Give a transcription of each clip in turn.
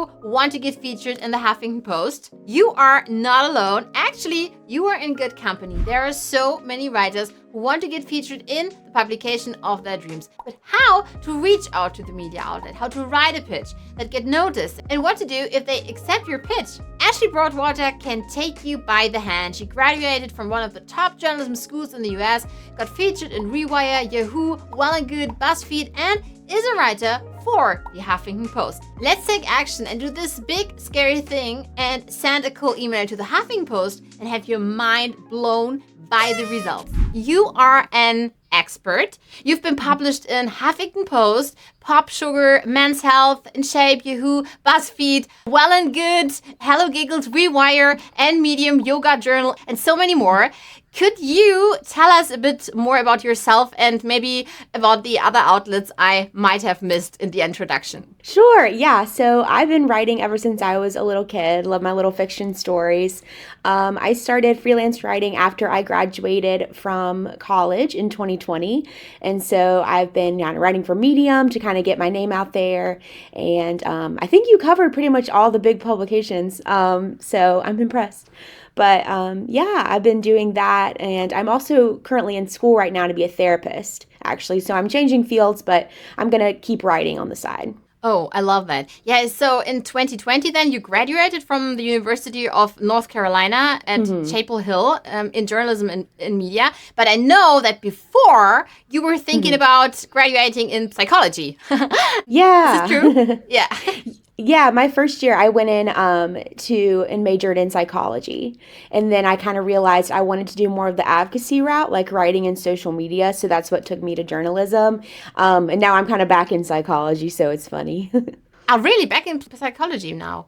you want to get featured in the Huffington Post, you are not alone. Actually, you are in good company. There are so many writers who want to get featured in the publication of their dreams. But how to reach out to the media outlet, how to write a pitch that get noticed, and what to do if they accept your pitch. Ashley Broadwater can take you by the hand. She graduated from one of the top journalism schools in the US, got featured in Rewire, Yahoo, Well and Good, BuzzFeed, and is a writer for the Huffington Post. Let's take action and do this big, scary thing and send a cool email to the Huffington Post and have your mind blown by the results. You are an expert. You've been published in Huffington Post, POPSUGAR, Men's Health, In Shape, Yahoo, BuzzFeed, Well and Good, HelloGiggles, Rewire, and Medium, Yoga Journal, and so many more. Could you tell us a bit more about yourself and maybe about the other outlets I might have missed in the introduction? Sure, yeah. So I've been writing ever since I was a little kid. Love my little fiction stories. I started freelance writing after I graduated from college in 2020. And so I've been writing for Medium to kind of get my name out there. And I think you covered pretty much all the big publications. So I'm impressed. But yeah, I've been doing that, and I'm also currently in school right now to be a therapist, actually. So I'm changing fields, but I'm going to keep writing on the side. Oh, I love that. Yeah, so in 2020 then you graduated from the University of North Carolina at Chapel Hill in journalism and in media. But I know that before you were thinking about graduating in psychology. Yeah. Is this true? Yeah. Yeah, my first year I went in and majored in psychology. And then I kind of realized I wanted to do more of the advocacy route, like writing and social media. So that's what took me to journalism. And now I'm kind of back in psychology, so it's funny. Oh, really? Back in psychology now?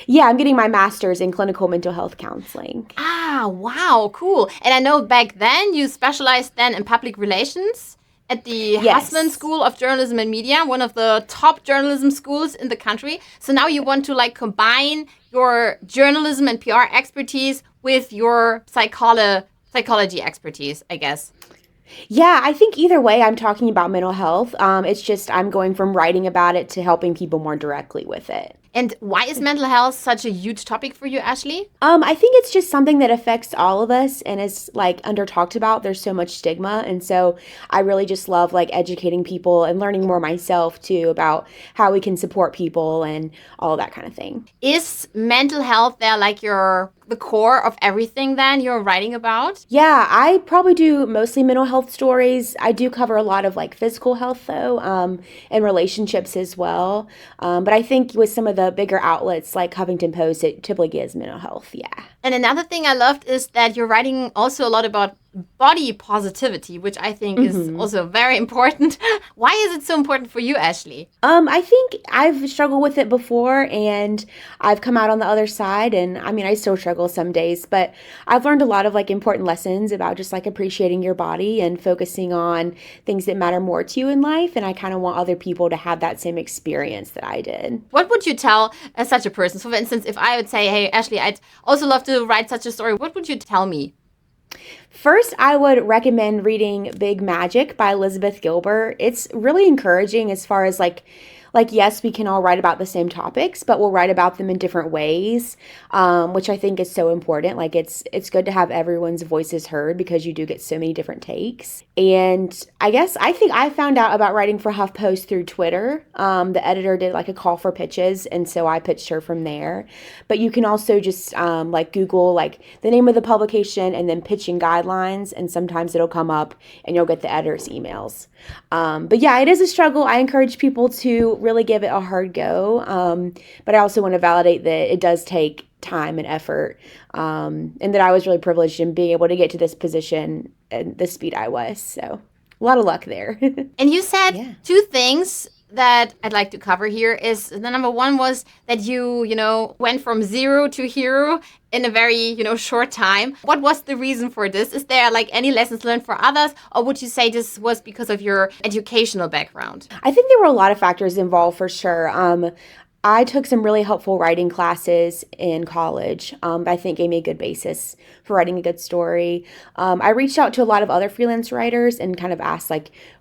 Yeah, I'm getting my master's in clinical mental health counseling. Ah, wow, cool. And I know back then you specialized then in public relations at the Hussman School of Journalism and Media, one of the top journalism schools in the country. So now you want to combine your journalism and PR expertise with your psychology expertise, I guess. Yeah, I think either way I'm talking about mental health. It's just I'm going from writing about it to helping people more directly with it. And why is mental health such a huge topic for you, Ashley? I think it's just something that affects all of us and is under talked about. There's so much stigma. And so I really just love educating people and learning more myself too about how we can support people and all that kind of thing. Is mental health there the core of everything then you're writing about? Yeah, I probably do mostly mental health stories. I do cover a lot of physical health though, and relationships as well. But I think with some of the bigger outlets like Huffington Post, it typically is mental health, yeah. And another thing I loved is that you're writing also a lot about body positivity, which I think is also very important. Why is it so important for you, Ashley? I think I've struggled with it before and I've come out on the other side. And I still struggle some days, but I've learned a lot of important lessons about just appreciating your body and focusing on things that matter more to you in life. And I kind of want other people to have that same experience that I did. What would you tell such a person? So for instance, if I would say, hey, Ashley, I'd also love to write such a story, what would you tell me? First, I would recommend reading Big Magic by Elizabeth Gilbert. It's really encouraging as far as yes, we can all write about the same topics, but we'll write about them in different ways, which I think is so important. It's good to have everyone's voices heard because you do get so many different takes. And I think I found out about writing for HuffPost through Twitter. The editor did a call for pitches, and so I pitched her from there. But you can also just Google the name of the publication and then pitching guidelines, and sometimes it'll come up and you'll get the editor's emails. But yeah, it is a struggle. I encourage people to really give it a hard go. But I also want to validate that it does take time and effort, and that I was really privileged in being able to get to this position at the speed I was. So a lot of luck there. And you said two things that I'd like to cover here is the number one was that you went from zero to hero in a very, short time. What was the reason for this? Is there any lessons learned for others, or would you say this was because of your educational background? I think there were a lot of factors involved for sure. I took some really helpful writing classes in college. I think gave me a good basis for writing a good story. I reached out to a lot of other freelance writers and kind of asked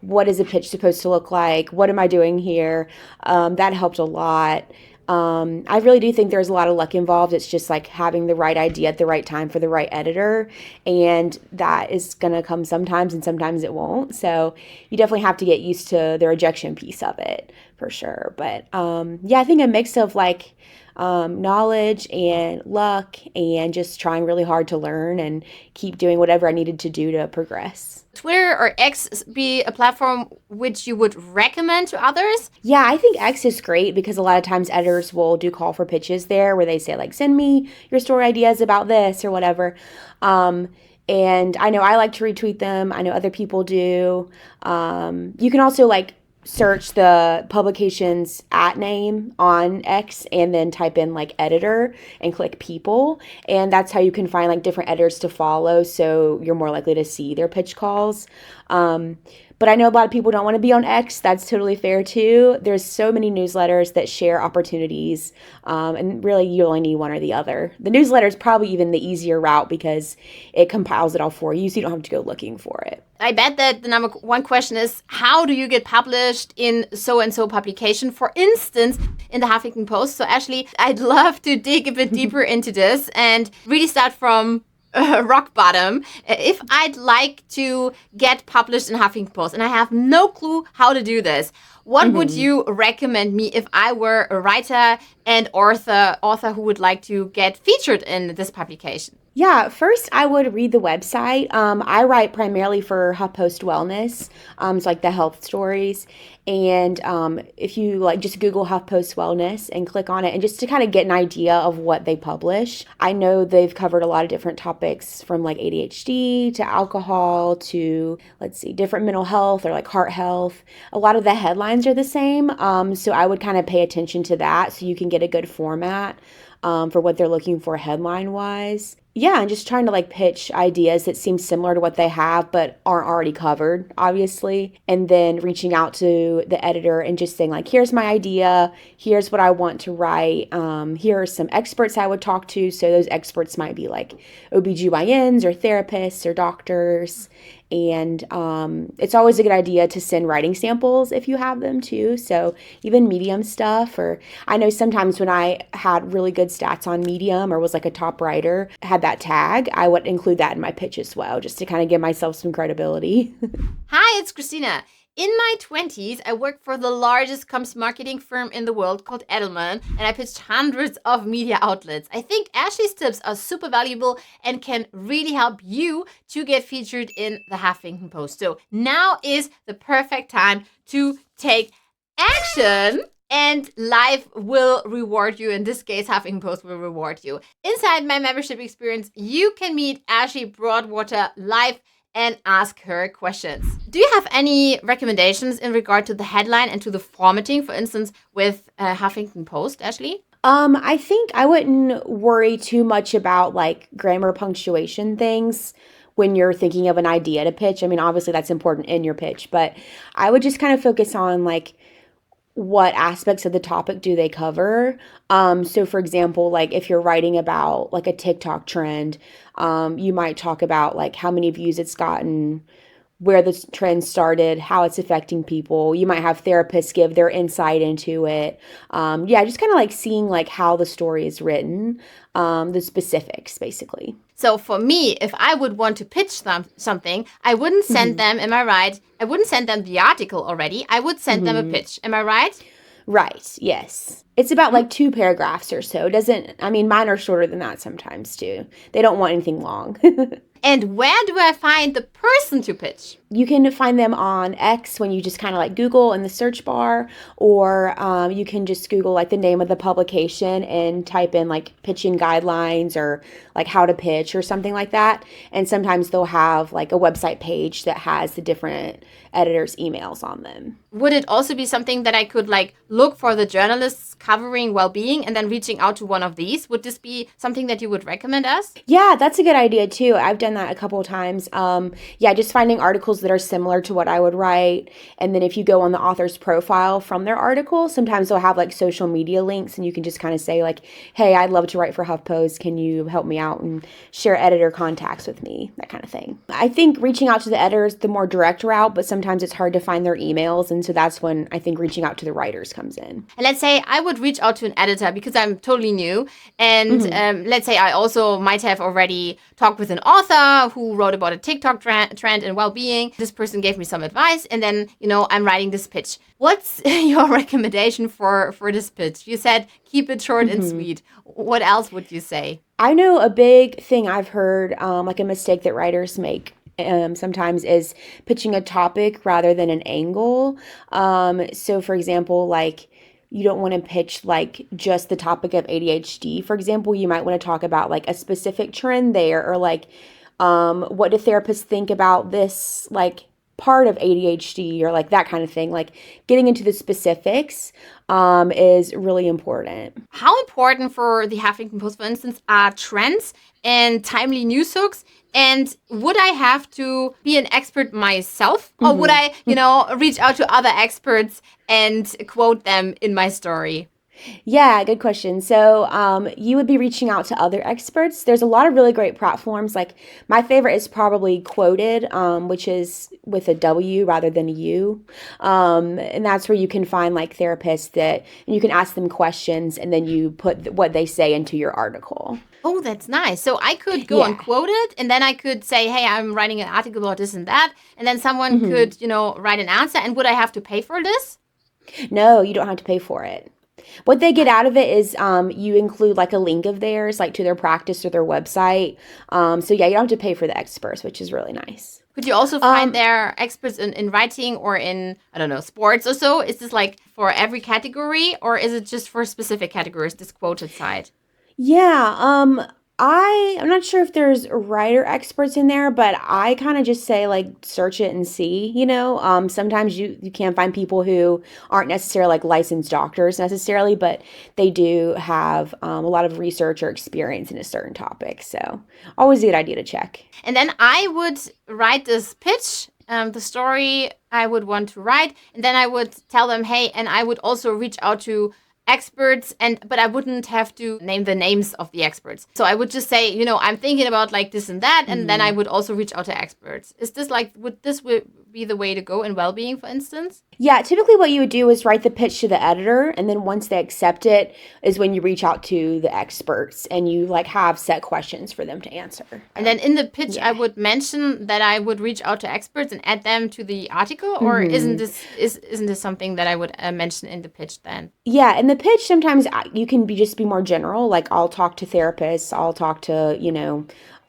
what is a pitch supposed to look like? What am I doing here? That helped a lot. I really do think there's a lot of luck involved. It's just like having the right idea at the right time for the right editor. And that is going to come sometimes and sometimes it won't. So you definitely have to get used to the rejection piece of it for sure. But yeah, I think a mix of like knowledge and luck and just trying really hard to learn and keep doing whatever I needed to do to progress. Twitter or X be a platform which you would recommend to others? Yeah, I think X is great because a lot of times editors will do call for pitches there where they say like, send me your story ideas about this or whatever. And I know I like to retweet them. I know other people do. You can also like search the publication's @name on X and then type in like editor and click people. And that's how you can find like different editors to follow. So you're more likely to see their pitch calls. But I know a lot of people don't want to be on X. That's totally fair too. There's so many newsletters that share opportunities. And really you only need one or the other. The newsletter is probably even the easier route because it compiles it all for you. So you don't have to go looking for it. I bet that the number one question is, how do you get published in so-and-so publication, for instance, in the Huffington Post? So Ashley, I'd love to dig a bit deeper into this and really start from rock bottom. If I'd like to get published in Huffington Post and I have no clue how to do this, what would you recommend me if I were a writer and author who would like to get featured in this publication? Yeah, first I would read the website. I write primarily for HuffPost Wellness, it's like the health stories. And if you like just Google HuffPost Wellness and click on it and just to kind of get an idea of what they publish. I know they've covered a lot of different topics from like ADHD to alcohol to, different mental health or like heart health. A lot of the headlines are the same. So I would kind of pay attention to that so you can get a good format for what they're looking for headline wise. Yeah, and just trying to like pitch ideas that seem similar to what they have but aren't already covered, obviously. And then reaching out to the editor and just saying like, here's my idea, here's what I want to write. Here are some experts I would talk to. So those experts might be like OBGYNs or therapists or doctors. And it's always a good idea to send writing samples if you have them too. So even Medium stuff, or I know sometimes when I had really good stats on Medium or was like a top writer, had that tag, I would include that in my pitch as well, just to kind of give myself some credibility. Hi, it's Christina. In my 20s, I worked for the largest comms marketing firm in the world called Edelman, and I pitched hundreds of media outlets. I think Ashley's tips are super valuable and can really help you to get featured in the Huffington Post. So now is the perfect time to take action. And life will reward you. In this case, Huffington Post will reward you. Inside my membership experience, you can meet Ashley Broadwater live and ask her questions. Do you have any recommendations in regard to the headline and to the formatting, for instance, with Huffington Post, Ashley? I think I wouldn't worry too much about like grammar, punctuation things when you're thinking of an idea to pitch. I mean, obviously that's important in your pitch, but I would just kind of focus on like what aspects of the topic do they cover. So for example, like if you're writing about like a TikTok trend, you might talk about like how many views it's gotten, where the trend started, how it's affecting people. You might have therapists give their insight into it. Just kind of like seeing like how the story is written, the specifics basically. So for me, if I would want to pitch something, I wouldn't send them, am I right? I wouldn't send them the article already. I would send them a pitch. Am I right? Right, yes. It's about like 2 paragraphs or so. Mine are shorter than that sometimes too. They don't want anything long. And where do I find the person to pitch? You can find them on X when you just kind of like Google in the search bar, or you can just Google like the name of the publication and type in like pitching guidelines or like how to pitch or something like that. And sometimes they'll have like a website page that has the different editors' emails on them. Would it also be something that I could like look for the journalists covering well-being and then reaching out to one of these? Would this be something that you would recommend us? Yeah, that's a good idea too. I've done that a couple of times. Yeah, just finding articles that are similar to what I would write. And then if you go on the author's profile from their article, sometimes they'll have like social media links and you can just kind of say like, hey, I'd love to write for HuffPost. Can you help me out and share editor contacts with me? That kind of thing. I think reaching out to the editors, the more direct route, but sometimes it's hard to find their emails. And so that's when I think reaching out to the writers comes in. And let's say I would reach out to an editor because I'm totally new. And let's say I also might have already talked with an author who wrote about a TikTok trend in well-being. This person gave me some advice. And then, I'm writing this pitch. What's your recommendation for this pitch? You said keep it short and sweet. What else would you say? I know a big thing I've heard, like a mistake that writers make sometimes is pitching a topic rather than an angle. So for example, like you don't want to pitch like just the topic of ADHD. For example, you might want to talk about like a specific trend there, or like what do therapists think about this like part of ADHD, or like that kind of thing. Like getting into the specifics is really important. How important for the Huffington Post, for instance, are trends and timely news hooks? And would I have to be an expert myself? Or would I, reach out to other experts and quote them in my story? Yeah, good question. So you would be reaching out to other experts. There's a lot of really great platforms. Like my favorite is probably Quoted, which is with a W rather than a U. And that's where you can find like therapists and you can ask them questions and then you put what they say into your article. Oh, that's nice. So I could go on Quoted and then I could say, hey, I'm writing an article about this and that. And then someone could, write an answer. And would I have to pay for this? No, you don't have to pay for it. What they get out of it is you include like a link of theirs, like to their practice or their website. So yeah, you don't have to pay for the experts, which is really nice. Could you also find their experts in writing or in, I don't know, sports or so? Is this like for every category or is it just for specific categories, this Quoted site? Yeah, I'm not sure if there's writer experts in there, but I kind of just say like search it and see, sometimes you can find people who aren't necessarily like licensed doctors necessarily, but they do have a lot of research or experience in a certain topic. So always a good idea to check. And then I would write this pitch, the story I would want to write, and then I would tell them, hey, and I would also reach out to experts, but I wouldn't have to name the names of the experts. So I would just say, I'm thinking about like this and that, and then I would also reach out to experts. Is this like, would this be the way to go in well-being, for instance? Yeah, typically what you would do is write the pitch to the editor, and then once they accept it is when you reach out to the experts and you like have set questions for them to answer. And then in the pitch, I would mention that I would reach out to experts and add them to the article, or isn't this something that I would mention in the pitch then? Yeah, in the pitch, sometimes you can just be more general. Like I'll talk to therapists, I'll talk to,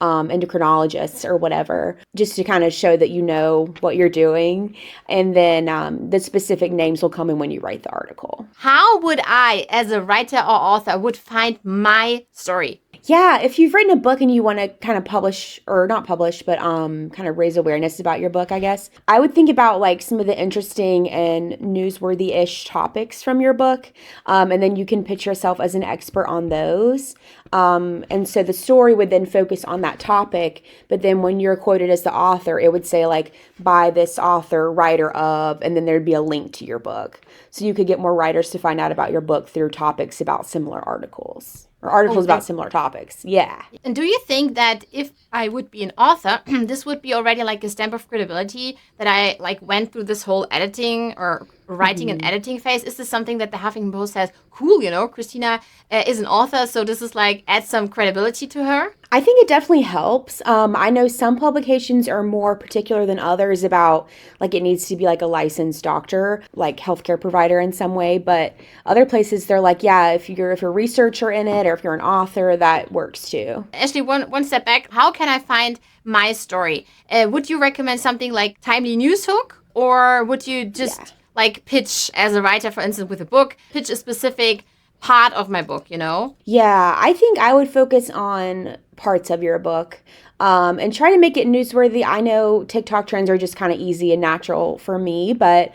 endocrinologists or whatever, just to kind of show that you know what you're doing. And then the specific names will come in when you write the article. How would I, as a writer or author, would find my story? Yeah, if you've written a book and you want to kind of publish, or not publish, but kind of raise awareness about your book, I guess, I would think about like some of the interesting and newsworthy-ish topics from your book. And then you can pitch yourself as an expert on those. And so the story would then focus on that topic. But then when you're quoted as the author, it would say like, by this author, writer of, and then there'd be a link to your book. So you could get more writers to find out about your book through topics about similar articles. Or articles about similar topics. Yeah. And do you think that if I would be an author, this would be already like a stamp of credibility that I like went through this whole editing or writing and editing phase? Is this something that the Huffington Post says, cool, Christina is an author, so this is like add some credibility to her? I think it definitely helps. I know some publications are more particular than others about like it needs to be like a licensed doctor, like healthcare provider in some way. But other places they're like, yeah, if you're a researcher in it or if you're an author, that works too. Ashley, one step back. How can I find my story? Would you recommend something like Timely News Hook, or would you just like pitch as a writer, for instance, with a book, pitch a specific part of my book, Yeah, I think I would focus on parts of your book. and try to make it newsworthy. I know TikTok trends are just kind of easy and natural for me, but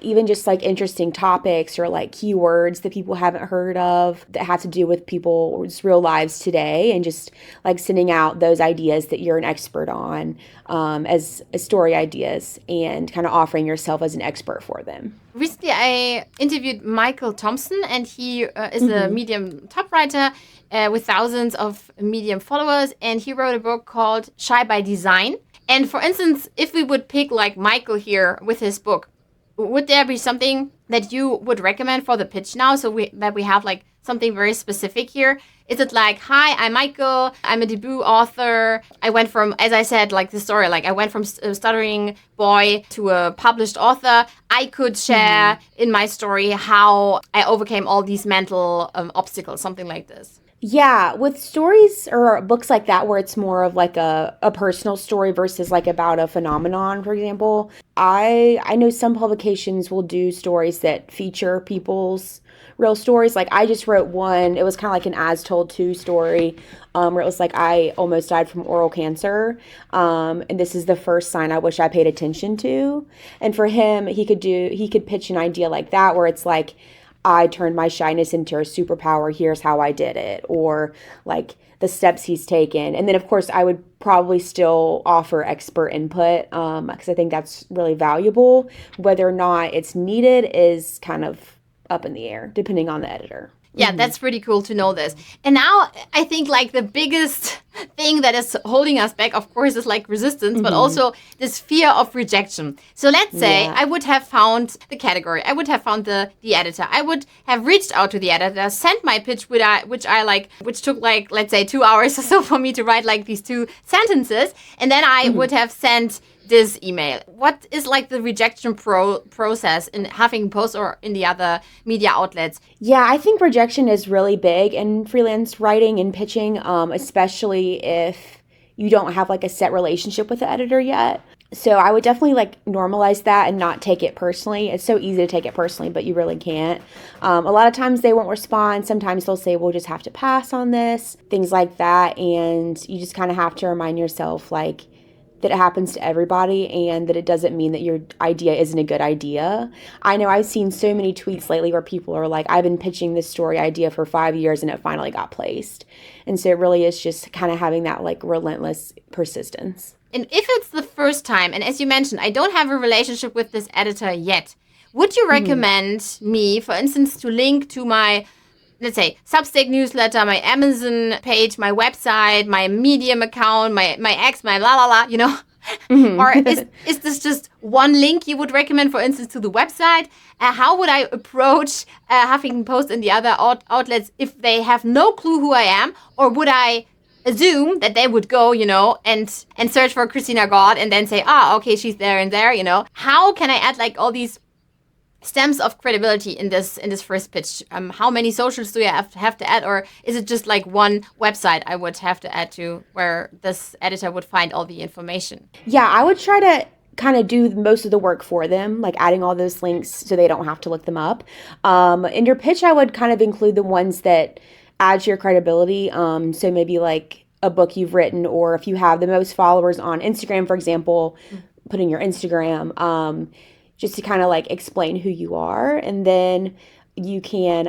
even just like interesting topics or like keywords that people haven't heard of that have to do with people's real lives today, and just like sending out those ideas that you're an expert on as story ideas, and kind of offering yourself as an expert for them. Recently, I interviewed Michael Thompson, and he is a Medium top writer with thousands of Medium followers, and he wrote a book called Shy by Design. And for instance, if we would pick like Michael here with his book, would there be something that you would recommend for the pitch now, so that we have like something very specific here? Is it like, hi, I'm Michael, I'm a debut author. I went from, as I said, like the story, like I went from a stuttering boy to a published author. I could share in my story how I overcame all these mental obstacles, something like this. Yeah, with stories or books like that where it's more of like a personal story versus like about a phenomenon, for example, I know some publications will do stories that feature people's real stories. Like I just wrote one, it was kind of like an as told to story, where it was like I almost died from oral cancer, and this is the first sign I wish I paid attention to. And for him, he could pitch an idea like that where it's like, I turned my shyness into a superpower. Here's how I did it. Or like the steps he's taken. And then, of course, I would probably still offer expert input because I think that's really valuable. Whether or not it's needed is kind of up in the air, depending on the editor. Yeah, that's pretty cool to know this. And now I think like the biggest thing that is holding us back, of course, is like resistance, but also this fear of rejection. So let's say I would have found the category. I would have found the editor. I would have reached out to the editor, sent my pitch, which took like, let's say 2 hours or so for me to write like these 2 sentences. And then I would have sent this email. What is like the rejection process in Huffington Post or in the other media outlets? Yeah, I think rejection is really big in freelance writing and pitching, especially if you don't have like a set relationship with the editor yet. So I would definitely like normalize that and not take it personally. It's so easy to take it personally, but you really can't. A lot of times they won't respond. Sometimes they'll say, we'll just have to pass on this, things like that. And you just kind of have to remind yourself like, that it happens to everybody and that it doesn't mean that your idea isn't a good idea. I know I've seen so many tweets lately where people are like, I've been pitching this story idea for 5 years and it finally got placed. And so it really is just kind of having that like relentless persistence. And if it's the first time, and as you mentioned, I don't have a relationship with this editor yet, would you recommend me, for instance, to link to my, let's say, Substack newsletter, my Amazon page, my website, my Medium account, my ex, my la la la, you know? Or is this just one link you would recommend, for instance, to the website? How would I approach Huffington Post and the other outlets if they have no clue who I am? Or would I assume that they would go, you know, and search for Christina God and then say, okay, she's there and there, you know? How can I add like all these stems of credibility in this first pitch? How many socials do you have to add, or is it just like one website I would have to add to where this editor would find all the information? Yeah, I would try to kind of do most of the work for them, like adding all those links so they don't have to look them up. In your pitch, I would kind of include the ones that add to your credibility. So maybe like a book you've written, or if you have the most followers on Instagram, for example, put in your Instagram, just to kind of like explain who you are. And then you can,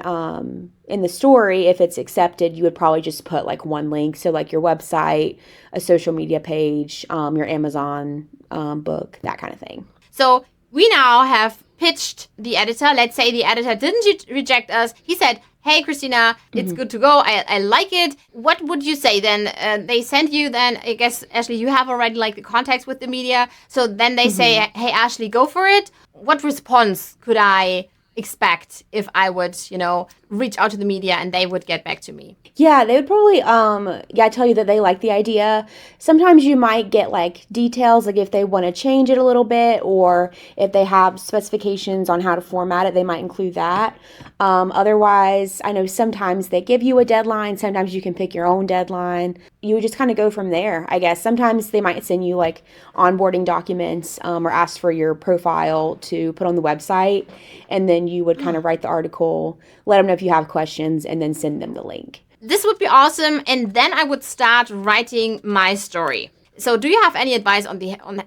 in the story, if it's accepted, you would probably just put like one link. So like your website, a social media page, your Amazon book, that kind of thing. So we now have pitched the editor. Let's say the editor didn't reject us. He said, hey, Christina, it's good to go. I like it. What would you say then? They send you then, I guess, Ashley, you have already like the contacts with the media. So then they say, hey, Ashley, go for it. What response could I expect if I would, you know, reach out to the media and they would get back to me? Yeah, they would probably, tell you that they like the idea. Sometimes you might get like details, like if they want to change it a little bit, or if they have specifications on how to format it, they might include that. Otherwise, I know sometimes they give you a deadline. Sometimes you can pick your own deadline. You would just kind of go from there, I guess. Sometimes they might send you like onboarding documents, or ask for your profile to put on the website. And then you would kind of write the article, let them know if you have questions, and then send them the link. this would be awesome. And then I would start writing my story. So do you have any advice on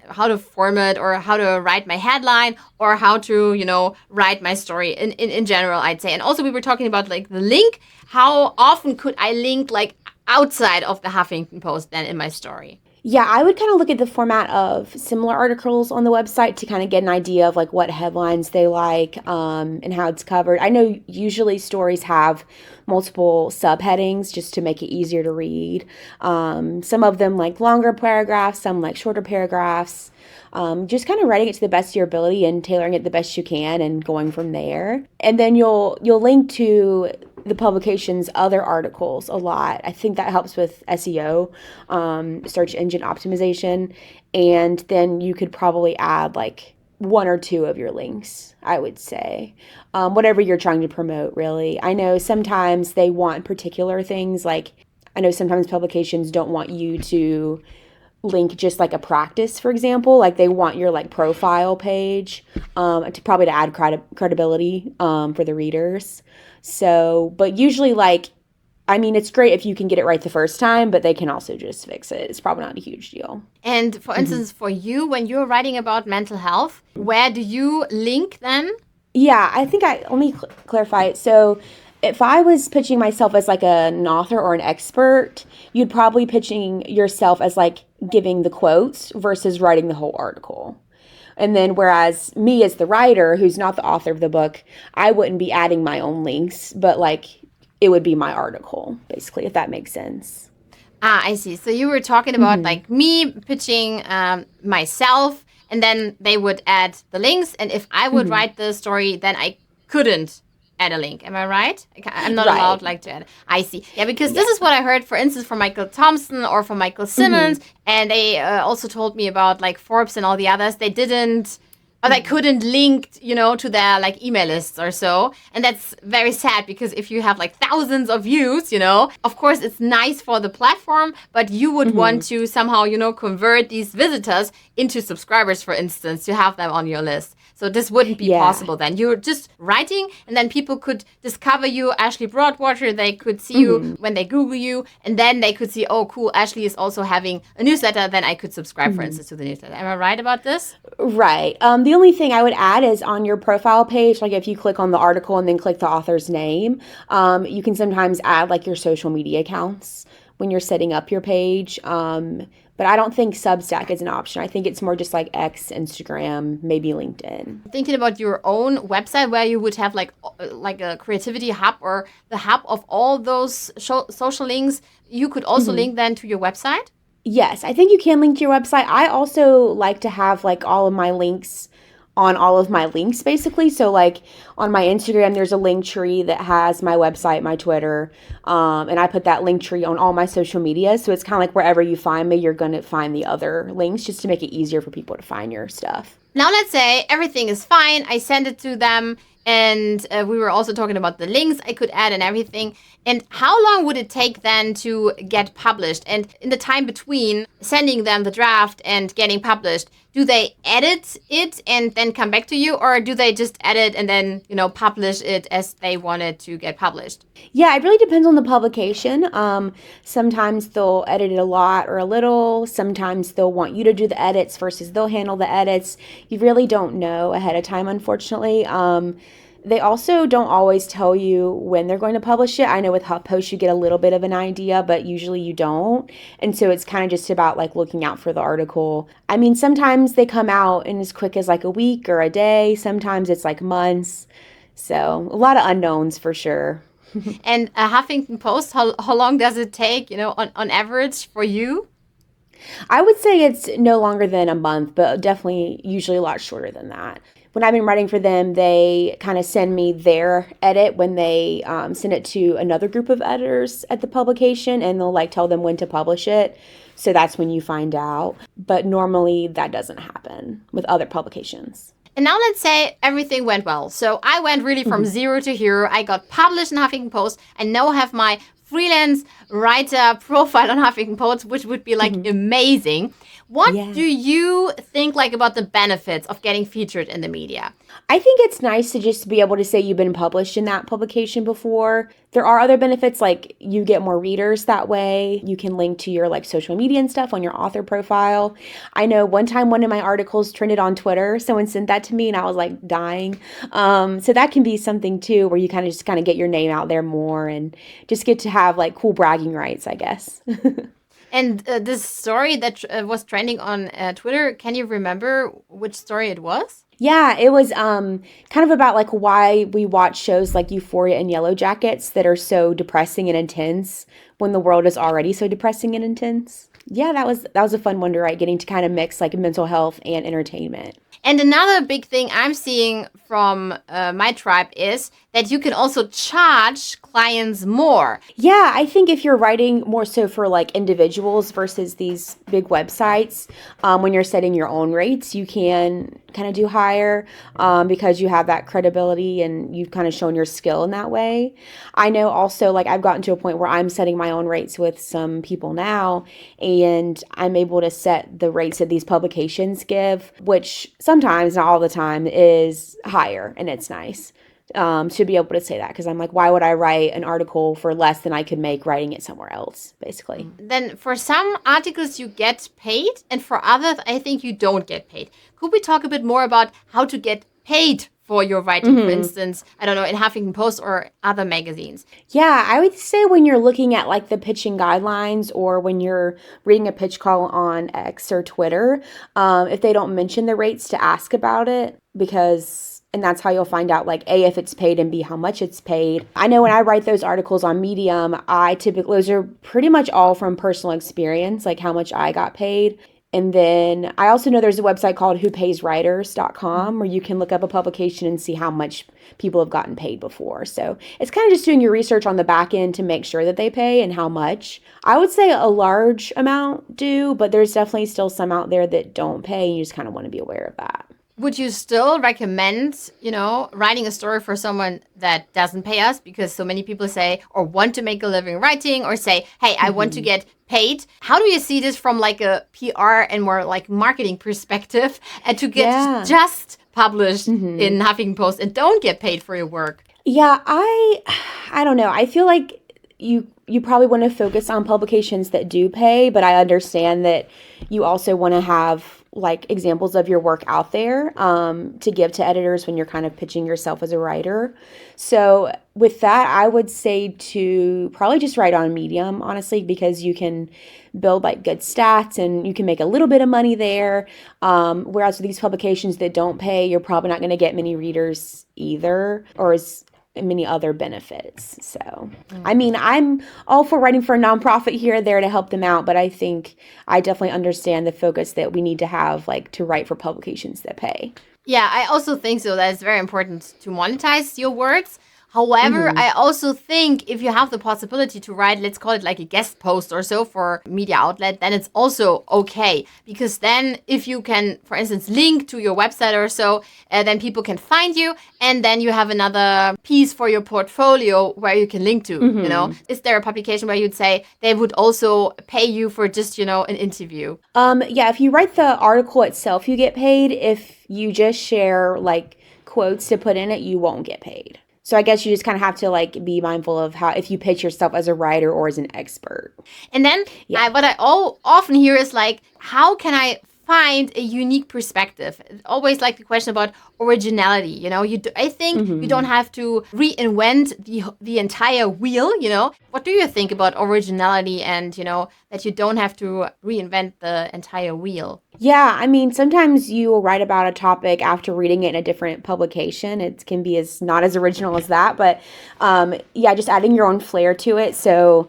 how to format or how to write my headline or how to, write my story in general, I'd say. And also we were talking about like the link. How often could I link like outside of the Huffington Post then in my story? Yeah, I would kind of look at the format of similar articles on the website to kind of get an idea of like what headlines they like and how it's covered. I know usually stories have multiple subheadings just to make it easier to read. Some of them like longer paragraphs, some like shorter paragraphs. Just kind of writing it to the best of your ability and tailoring it the best you can and going from there. And then you'll link to the publication's other articles a lot. I think that helps with SEO, search engine optimization. And then you could probably add like one or two of your links, I would say. Whatever you're trying to promote, really. I know sometimes they want particular things. Like, I know sometimes publications don't want you to link just like a practice, for example. Like they want your like profile page to add credibility for the readers. So, but usually it's great if you can get it right the first time, but they can also just fix it. It's probably not a huge deal. And for instance, for you, when you're writing about mental health, where do you link then? Yeah, let me clarify it. So if I was pitching myself as like an author or an expert, you'd probably pitching yourself as like giving the quotes versus writing the whole article. And then whereas me as the writer, who's not the author of the book, I wouldn't be adding my own links, but like it would be my article, basically, if that makes sense. I see. So you were talking about like me pitching myself, and then they would add the links. And if I would write the story, then I couldn't add a link. Am I right? I'm not allowed to add. I see. Yeah, because this is what I heard, for instance, from Michael Thompson or from Michael Simmons. And they also told me about like Forbes and all the others. They didn't, or they couldn't link, to their like email lists or so. And that's very sad because if you have like thousands of views, of course it's nice for the platform, but you would want to somehow, convert these visitors into subscribers, for instance, to have them on your list. So this wouldn't be possible then. You're just writing, and then people could discover you, Ashley Broadwater. They could see you when they Google you, and then they could see, oh, cool, Ashley is also having a newsletter. Then I could subscribe, for instance, to the newsletter. Am I right about this? Right. The only thing I would add is on your profile page, like if you click on the article and then click the author's name, you can sometimes add like your social media accounts when you're setting up your page. But I don't think Substack is an option. I think it's more just like X, Instagram, maybe LinkedIn. Thinking about your own website where you would have like a creativity hub or the hub of all those social links, you could also link then to your website? Yes, I think you can link to your website. I also like to have like all of my links on all of my links, basically. So like on my Instagram, there's a link tree that has my website, my Twitter, and I put that link tree on all my social media. So it's kind of like wherever you find me, you're going to find the other links just to make it easier for people to find your stuff. Now let's say everything is fine. I send it to them. And we were also talking about the links I could add and everything. And how long would it take then to get published? And in the time between sending them the draft and getting published, do they edit it and then come back to you? Or do they just edit and then, publish it as they want it to get published? Yeah, it really depends on the publication. Sometimes they'll edit it a lot or a little. Sometimes they'll want you to do the edits versus they'll handle the edits. You really don't know ahead of time, unfortunately. They also don't always tell you when they're going to publish it. I know with HuffPost you get a little bit of an idea, but usually you don't. And so it's kind of just about like looking out for the article. I mean, sometimes they come out in as quick as like a week or a day. Sometimes it's like months. So a lot of unknowns for sure. And Huffington Post, how long does it take, on average for you? I would say it's no longer than a month, but definitely usually a lot shorter than that. When I've been writing for them, they kind of send me their edit when they send it to another group of editors at the publication, and they'll like tell them when to publish it. So that's when you find out. But normally that doesn't happen with other publications. And now let's say everything went well. So I went really from zero to hero. I got published in Huffington Post. I now have my freelance writer profile on Huffington Post, which would be like amazing. What do you think like about the benefits of getting featured in the media? I think it's nice to just be able to say you've been published in that publication before. There are other benefits, like you get more readers that way. You can link to your like social media and stuff on your author profile. I know one time one of my articles trended on Twitter. Someone sent that to me and I was like dying. So that can be something too, where you kind of get your name out there more and just get to have like cool bragging rights, I guess. And this story that was trending on Twitter, can you remember which story it was? Yeah, it was kind of about like why we watch shows like Euphoria and Yellow Jackets that are so depressing and intense when the world is already so depressing and intense. Yeah, that was a fun one to write, getting to kind of mix like mental health and entertainment. And another big thing I'm seeing from my tribe is that you can also charge clients more. Yeah, I think if you're writing more so for like individuals versus these big websites, when you're setting your own rates, you can kind of do higher because you have that credibility and you've kind of shown your skill in that way. I know also like I've gotten to a point where I'm setting my own rates with some people now, and I'm able to set the rates that these publications give, which sometimes, not all the time, is higher, and it's nice. To be able to say that, because I'm like, why would I write an article for less than I could make writing it somewhere else, basically. Then for some articles you get paid, and for others I think you don't get paid. Could we talk a bit more about how to get paid for your writing, for instance, I don't know, in Huffington Post or other magazines? Yeah, I would say when you're looking at like the pitching guidelines or when you're reading a pitch call on X or Twitter, if they don't mention the rates, to ask about it, and that's how you'll find out, like, A, if it's paid, and B, how much it's paid. I know when I write those articles on Medium, those are pretty much all from personal experience, like how much I got paid. And then I also know there's a website called whopayswriters.com where you can look up a publication and see how much people have gotten paid before. So it's kind of just doing your research on the back end to make sure that they pay and how much. I would say a large amount do, but there's definitely still some out there that don't pay, and you just kind of want to be aware of that. Would you still recommend, writing a story for someone that doesn't pay us? Because so many people say, or want to make a living writing, or say, hey, I want to get paid. How do you see this from like a PR and more like marketing perspective, and to get just published in Huffington Post and don't get paid for your work? Yeah, I don't know. I feel like you probably want to focus on publications that do pay, but I understand that you also want to have like examples of your work out there to give to editors when you're kind of pitching yourself as a writer. So with that, I would say to probably just write on Medium, honestly, because you can build like good stats and you can make a little bit of money there. Whereas with these publications that don't pay, you're probably not going to get many readers either, or as many other benefits. So, I mean, I'm all for writing for a nonprofit here or there to help them out, but I think I definitely understand the focus that we need to have, like, to write for publications that pay. Yeah, I also think so. That it's very important to monetize your works. However, I also think if you have the possibility to write, let's call it like a guest post or so for a media outlet, then it's also okay. Because then if you can, for instance, link to your website or so, then people can find you. And then you have another piece for your portfolio where you can link to, Is there a publication where you'd say they would also pay you for just, an interview? Yeah, if you write the article itself, you get paid. If you just share like quotes to put in it, you won't get paid. So I guess you just kind of have to like be mindful of how, if you pitch yourself as a writer or as an expert. And then what I often hear is like, how can I find a unique perspective? Always like the question about originality. I think you don't have to reinvent the entire wheel. What do you think about originality and that you don't have to reinvent the entire wheel? Yeah, I mean, sometimes you will write about a topic after reading it in a different publication. It can be not as original as that, but just adding your own flair to it. So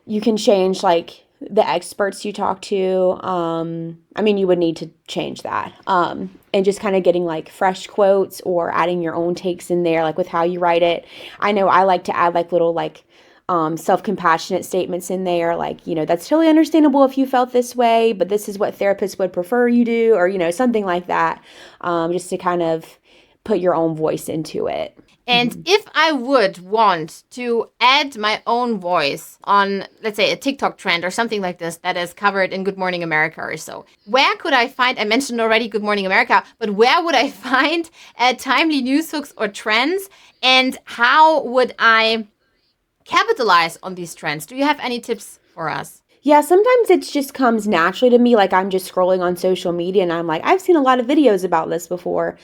you can change like the experts you talk to. You would need to change that. And just kind of getting like fresh quotes or adding your own takes in there, like with how you write it. I know I like to add like little like self-compassionate statements in there, like, that's totally understandable if you felt this way, but this is what therapists would prefer you do, or, something like that, just to kind of put your own voice into it. And if I would want to add my own voice on, let's say, a TikTok trend or something like this that is covered in Good Morning America or so, where could I find, I mentioned already Good Morning America, but where would I find timely news hooks or trends? And how would I capitalize on these trends? Do you have any tips for us? Yeah, sometimes it just comes naturally to me. Like I'm just scrolling on social media and I'm like, I've seen a lot of videos about this before.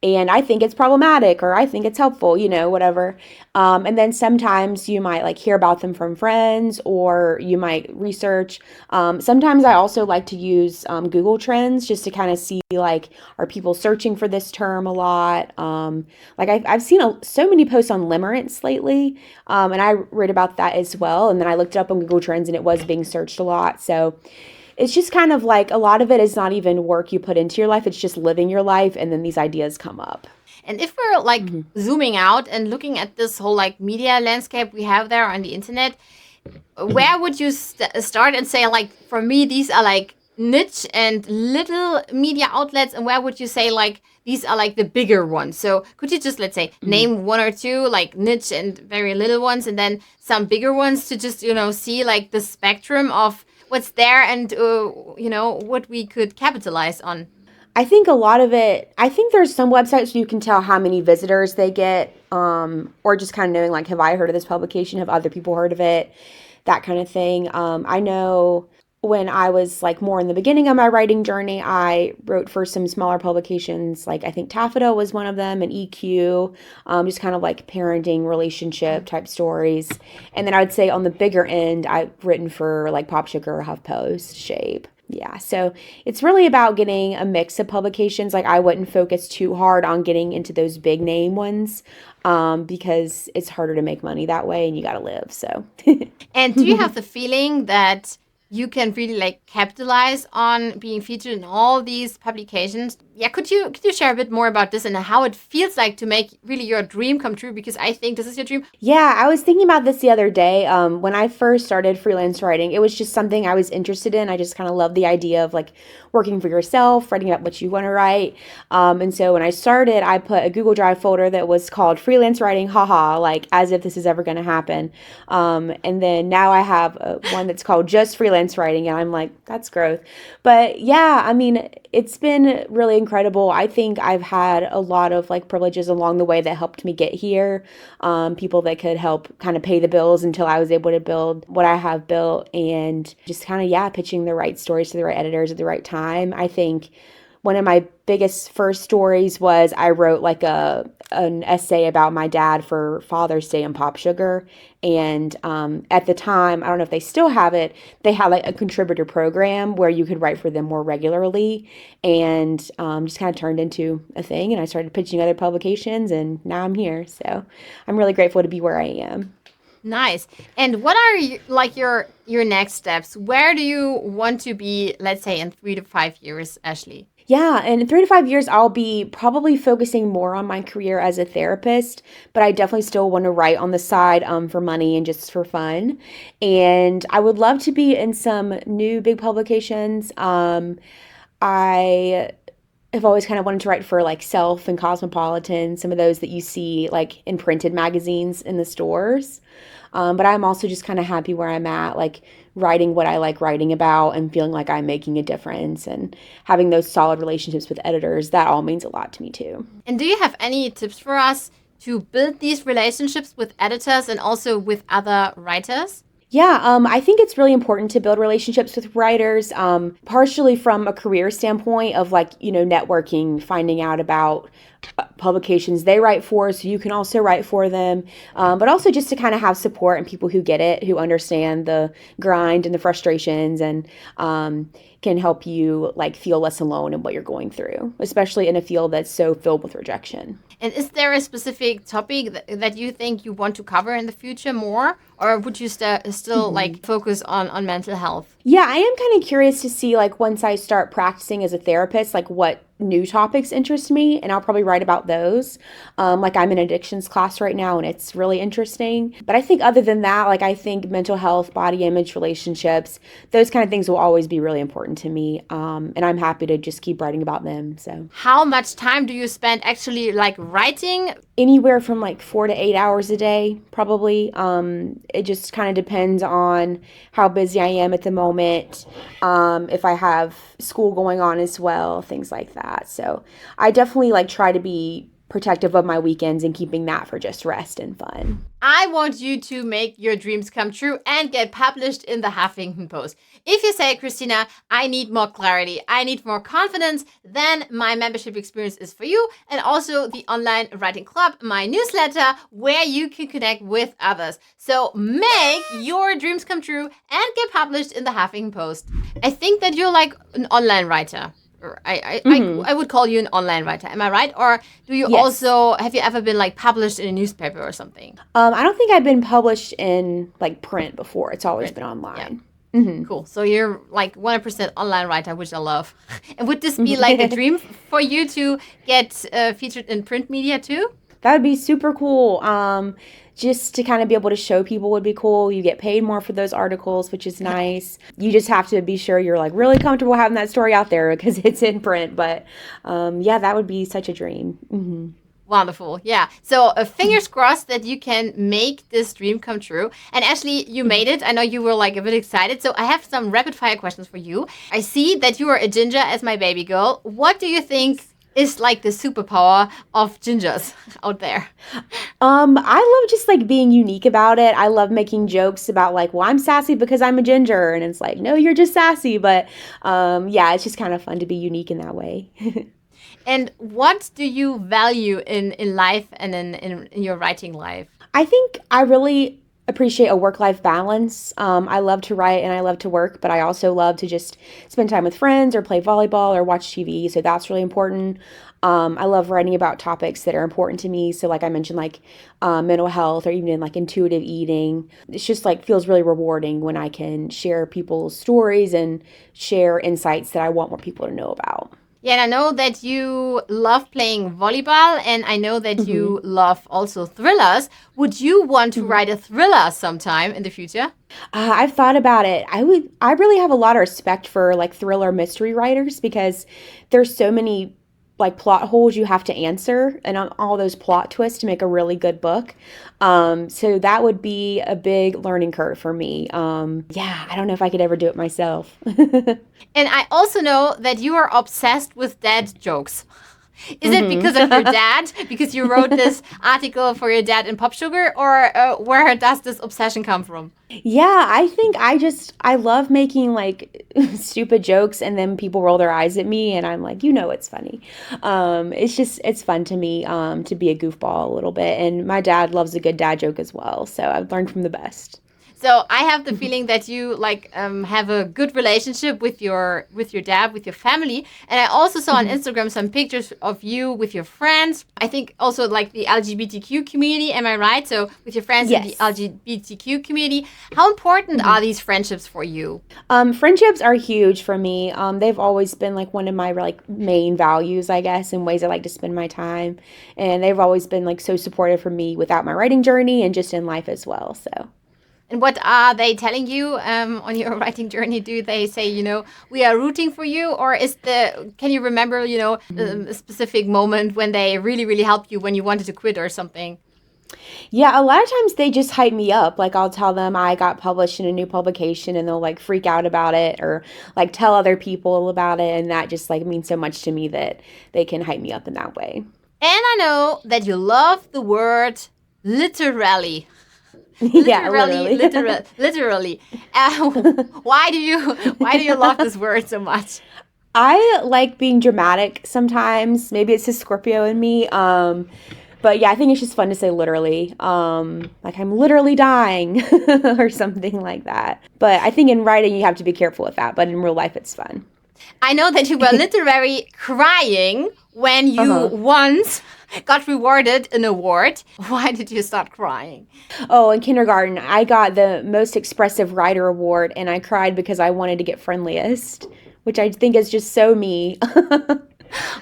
And I think it's problematic or I think it's helpful, whatever. And then sometimes you might like hear about them from friends or you might research. Sometimes I also like to use Google Trends just to kind of see like, are people searching for this term a lot? Like I've seen so many posts on limerence lately, and I read about that as well. And then I looked it up on Google Trends and it was being searched a lot. So it's just kind of like a lot of it is not even work you put into your life. It's just living your life. And then these ideas come up. And if we're like zooming out and looking at this whole like media landscape we have there on the internet, where would you start and say like, for me, these are like niche and little media outlets, and where would you say like these are like the bigger ones? So could you just, let's say, name one or two like niche and very little ones, and then some bigger ones to just see like the spectrum of what's there and what we could capitalize on? I think a lot of it, I think there's some websites where you can tell how many visitors they get, or just kind of knowing like, have I heard of this publication? Have other people heard of it? That kind of thing. I know when I was like more in the beginning of my writing journey, I wrote for some smaller publications, like I think Taffeta was one of them, and EQ, just kind of like parenting, relationship type stories. And then I would say on the bigger end, I've written for like POPSUGAR, HuffPost, Shape. Yeah, so it's really about getting a mix of publications. Like I wouldn't focus too hard on getting into those big name ones, because it's harder to make money that way and you got to live. So. And do you have the feeling that you can really like capitalize on being featured in all these publications? Yeah, could you share a bit more about this and how it feels like to make really your dream come true? Because I think this is your dream. Yeah, I was thinking about this the other day. When I first started freelance writing, it was just something I was interested in. I just kind of loved the idea of like working for yourself, writing about what you want to write. And so when I started, I put a Google Drive folder that was called Freelance Writing, haha, like as if this is ever going to happen. And then now I have one that's called Just Freelance Writing, and I'm like, that's growth. But yeah, I mean, it's been really incredible. I think I've had a lot of like privileges along the way that helped me get here. People that could help kind of pay the bills until I was able to build what I have built, and just kind of, pitching the right stories to the right editors at the right time. I think one of my biggest first stories was I wrote like an essay about my dad for Father's Day in POPSUGAR. And at the time, I don't know if they still have it, they had like a contributor program where you could write for them more regularly, and just kind of turned into a thing. And I started pitching other publications, and now I'm here. So I'm really grateful to be where I am. Nice. And what are like your next steps? Where do you want to be, let's say, in 3 to 5 years, Ashley? Yeah, and in 3 to 5 years, I'll be probably focusing more on my career as a therapist, but I definitely still want to write on the side for money and just for fun. And I would love to be in some new big publications. I have always kind of wanted to write for like Self and Cosmopolitan, some of those that you see like in printed magazines in the stores. But I'm also just kind of happy where I'm at, like writing what I like writing about and feeling like I'm making a difference and having those solid relationships with editors. That all means a lot to me too. And do you have any tips for us to build these relationships with editors and also with other writers? Yeah, I think it's really important to build relationships with writers, partially from a career standpoint of like, networking, finding out about publications they write for, so you can also write for them, but also just to kind of have support and people who get it, who understand the grind and the frustrations, and can help you like feel less alone in what you're going through, especially in a field that's so filled with rejection. And is there a specific topic that you think you want to cover in the future more, or would you still like focus on mental health? Yeah, I am kind of curious to see like once I start practicing as a therapist, like what new topics interest me, and I'll probably write about those. Like I'm in addictions class right now, and it's really interesting. But I think other than that, like I think mental health, body image, relationships, those kind of things will always be really important to me. And I'm happy to just keep writing about them. So How much time do you spend actually like writing? anywhere from like 4 to 8 hours a day, probably. It just kind of depends on how busy I am at the moment. If I have school going on as well, things like that. So I definitely like try to be protective of my weekends and keeping that for just rest and fun. I want you to make your dreams come true and get published in the Huffington Post. If you say, Christina, I need more clarity, I need more confidence, then my membership experience is for you. And also the online writing club, my newsletter, where you can connect with others. So make your dreams come true and get published in the Huffington Post. I think that you're like an online writer. I would call you an online writer. Am I right? Or do you also, have you ever been like published in a newspaper or something? I don't think I've been published in like print before. It's always been online. Yeah. Cool. So you're like 100% online writer, which I love. And would this be like a dream for you to get featured in print media too? That would be super cool. Just to kind of be able to show people would be cool. You get paid more for those articles, which is nice. You just have to be sure you're like really comfortable having that story out there because it's in print. But yeah, that would be such a dream. Mm-hmm. Wonderful. Yeah. So fingers crossed that you can make this dream come true. And Ashley, you made it. I know you were like a bit excited. So I have some rapid fire questions for you. I see that you are a ginger as my baby girl. What do you think is like the superpower of gingers out there? I love just like being unique about it. I love making jokes about like, well, I'm sassy because I'm a ginger. And it's like, no, you're just sassy. But yeah, it's just kind of fun to be unique in that way. And what do you value in life and in your writing life? I think I really appreciate a work-life balance. I love to write and I love to work, but I also love to just spend time with friends or play volleyball or watch TV. So that's really important. I love writing about topics that are important to me. So like I mentioned, like mental health or even like intuitive eating. It's just like feels really rewarding when I can share people's stories and share insights that I want more people to know about. Yeah, and I know that you love playing volleyball, and I know that you love also thrillers. Would you want to write a thriller sometime in the future? I've thought about it. I really have a lot of respect for like thriller mystery writers because there's so many like plot holes you have to answer and on all those plot twists to make a really good book. So that would be a big learning curve for me. Yeah, I don't know if I could ever do it myself. And I also know that you are obsessed with dad jokes. Is it because of your dad? Because you wrote this article for your dad in POPSUGAR? Or where does this obsession come from? Yeah, I think I love making like stupid jokes and then people roll their eyes at me and I'm like, it's funny. It's fun to me to be a goofball a little bit. And my dad loves a good dad joke as well. So I've learned from the best. So I have the feeling that you like have a good relationship with your dad, with your family. And I also saw on Instagram some pictures of you with your friends. I think also like the LGBTQ community. Am I right? So with your friends in the LGBTQ community, how important are these friendships for you? Friendships are huge for me. They've always been like one of my like main values, I guess, and ways I like to spend my time. And they've always been like so supportive for me without my writing journey and just in life as well. So. And what are they telling you on your writing journey? Do they say, we are rooting for you? Or can you remember, a specific moment when they really, really helped you when you wanted to quit or something? Yeah, a lot of times they just hype me up. Like I'll tell them I got published in a new publication and they'll like freak out about it or like tell other people about it. And that just like means so much to me that they can hype me up in that way. And I know that you love the word literally. Yeah, literally. Why do you love this word so much? I like being dramatic sometimes. Maybe it's a Scorpio in me. But yeah, I think it's just fun to say literally. Like I'm literally dying or something like that. But I think in writing you have to be careful with that. But in real life it's fun. I know that you were literally crying when you once got rewarded an award. Why did you start crying? Oh, in kindergarten, I got the most expressive writer award, and I cried because I wanted to get friendliest, which I think is just so me.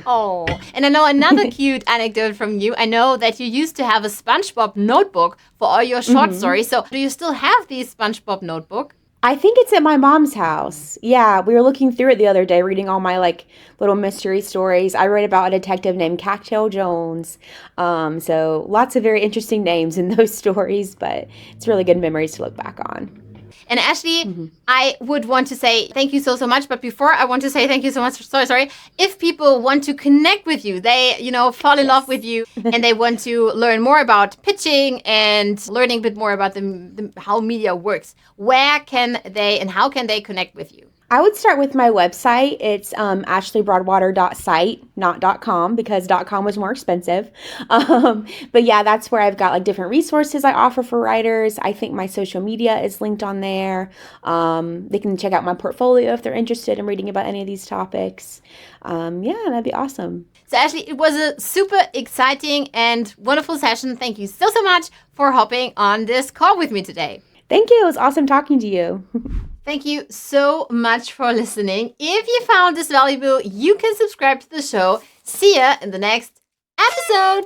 Oh, and I know another cute anecdote from you. I know that you used to have a SpongeBob notebook for all your short stories. So do you still have these SpongeBob notebook? I think it's at my mom's house. Yeah, we were looking through it the other day, reading all my like little mystery stories. I read about a detective named Cattail Jones. So lots of very interesting names in those stories, but it's really good memories to look back on. And Ashley, I would want to say thank you so much. But before I want to say thank you so much, sorry. If people want to connect with you, they, fall in love with you and they want to learn more about pitching and learning a bit more about how media works, where can they and how can they connect with you? I would start with my website. It's ashleybroadwater.site, not .com, because .com was more expensive. But yeah, that's where I've got like different resources I offer for writers. I think my social media is linked on there. They can check out my portfolio if they're interested in reading about any of these topics. Yeah, that'd be awesome. So Ashley, it was a super exciting and wonderful session. Thank you so much for hopping on this call with me today. Thank you. It was awesome talking to you. Thank you so much for listening. If you found this valuable, you can subscribe to the show. See ya in the next episode.